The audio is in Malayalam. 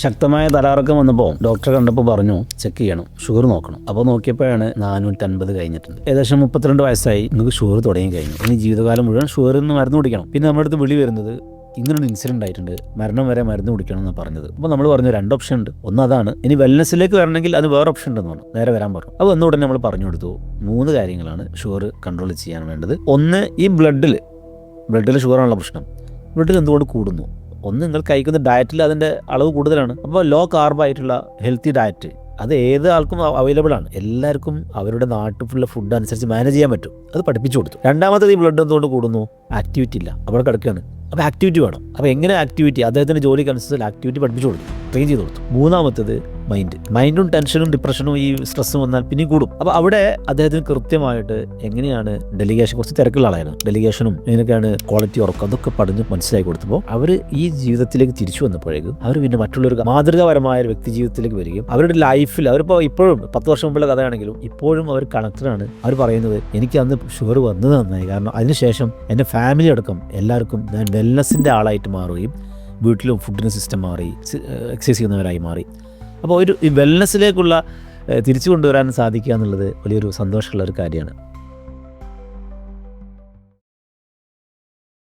ശക്തമായ തലകറക്കം വന്നപ്പോൾ ഡോക്ടറെ കണ്ടപ്പോൾ പറഞ്ഞു ചെക്ക് ചെയ്യണം, ഷുഗർ നോക്കണം. അപ്പോൾ നോക്കിയപ്പോഴാണ് 450 കഴിഞ്ഞിട്ടുണ്ട്. ഏകദേശം 32 വയസ്സായി, നിങ്ങൾക്ക് ഷുഗർ തുടങ്ങി കഴിഞ്ഞു. ഇനി ജീവിതകാലം മുഴുവൻ ഷുഗറിൽ നിന്ന് മരുന്ന് കുടിക്കണം. പിന്നെ നമ്മുടെ അടുത്ത് വിളി വരുന്നത് ഇങ്ങനൊരു ഇൻസിഡൻ്റ് ആയിട്ടുണ്ട്, മരണം വരെ മരുന്ന് കുടിക്കണം എന്ന് പറഞ്ഞത്. അപ്പോൾ നമ്മൾ പറഞ്ഞു 2 ഓപ്ഷൻ ഉണ്ട്. ഒന്ന് അതാണ്, ഇനി വെൽനെസ്സിലേക്ക് വരണമെങ്കിൽ അത് വേറെ ഓപ്ഷൻ ഉണ്ടെന്ന് പറഞ്ഞു, നേരെ വരാൻ പറഞ്ഞു. അപ്പോൾ വന്ന ഉടനെ നമ്മൾ പറഞ്ഞു കൊടുത്തു 3 കാര്യങ്ങളാണ് ഷുഗർ കൺട്രോൾ ചെയ്യാൻ വേണ്ടത്. ഒന്ന്, ഈ ബ്ലഡിൽ ഷുഗറാണുള്ള പ്രശ്നം. ബ്ലഡിൽ എന്തുകൊണ്ട് കൂടുന്നു? ഒന്ന്, നിങ്ങൾ കഴിക്കുന്ന ഡയറ്റിൽ അതിൻ്റെ അളവ് കൂടുതലാണ്. അപ്പോൾ ലോ കാർബായിട്ടുള്ള ഹെൽത്തി ഡയറ്റ് അത് ഏത് ആൾക്കും അവൈലബിൾ ആണ്. എല്ലാവർക്കും അവരുടെ നാട്ടിലുള്ള ഫുഡ് അനുസരിച്ച് മാനേജ് ചെയ്യാൻ പറ്റും. അത് പഠിപ്പിച്ചു കൊടുത്തു. രണ്ടാമത്തത്, ഈ ബ്ലഡ് എന്തുകൊണ്ട് കൂടുന്നു? ആക്ടിവിറ്റി ഇല്ല, അവിടെ കിടക്കുകയാണ്. അപ്പോൾ ആക്ടിവിറ്റി വേണം. അപ്പോൾ എങ്ങനെ ആക്ടിവിറ്റി? അദ്ദേഹത്തിൻ്റെ ജോലിക്ക് അനുസരിച്ച് ആക്ടിവിറ്റി പഠിപ്പിച്ചു കൊടുത്തു, ട്രെയിൻ ചെയ്ത് കൊടുത്തു. മൂന്നാമത്തത് മൈൻഡും ടെൻഷനും ഡിപ്രഷനും ഈ സ്ട്രെസ്സും വന്നാൽ പിന്നെ കൂടും. അപ്പോൾ അവിടെ അദ്ദേഹത്തിന് കൃത്യമായിട്ട് എങ്ങനെയാണ് ഡെലിഗേഷൻ, കുറച്ച് തിരക്കുള്ള ആളായിരുന്നു, ഡെലിഗേഷനും എങ്ങനെയൊക്കെയാണ് ക്വാളിറ്റി ഉറക്കം, അതൊക്കെ പഠിഞ്ഞ് മനസ്സിലാക്കി കൊടുത്തപ്പോൾ അവർ ഈ ജീവിതത്തിലേക്ക് തിരിച്ചു വന്നപ്പോഴേക്കും അവർ പിന്നെ മറ്റുള്ളവർക്ക് മാതൃകാപരമായ ഒരു വ്യക്തി ജീവിതത്തിലേക്ക് വരികയും അവരുടെ ലൈഫിൽ അവരിപ്പോൾ ഇപ്പോഴും 10 വർഷം മുമ്പുള്ള കഥയാണെങ്കിലും ഇപ്പോഴും അവർ കണക്റ്റഡാണ്. അവർ പറയുന്നത് എനിക്ക് അന്ന് ഷുഗർ വന്നത് നന്നായി, കാരണം അതിനുശേഷം എൻ്റെ ഫാമിലി അടക്കം എല്ലാവർക്കും ഞാൻ വെൽനെസ്സിൻ്റെ ആളായിട്ട് മാറുകയും വീട്ടിലും ഫുഡിന് സിസ്റ്റം മാറി, എക്സസൈസ് ചെയ്യുന്നവരായി മാറി. അപ്പോൾ ഈ വെൽനെസ്സിലേക്കുള്ള തിരിച്ചു കൊണ്ടുവരാൻ സാധിക്കുക എന്നുള്ളത് വലിയൊരു സന്തോഷമുള്ള ഒരു കാര്യമാണ്.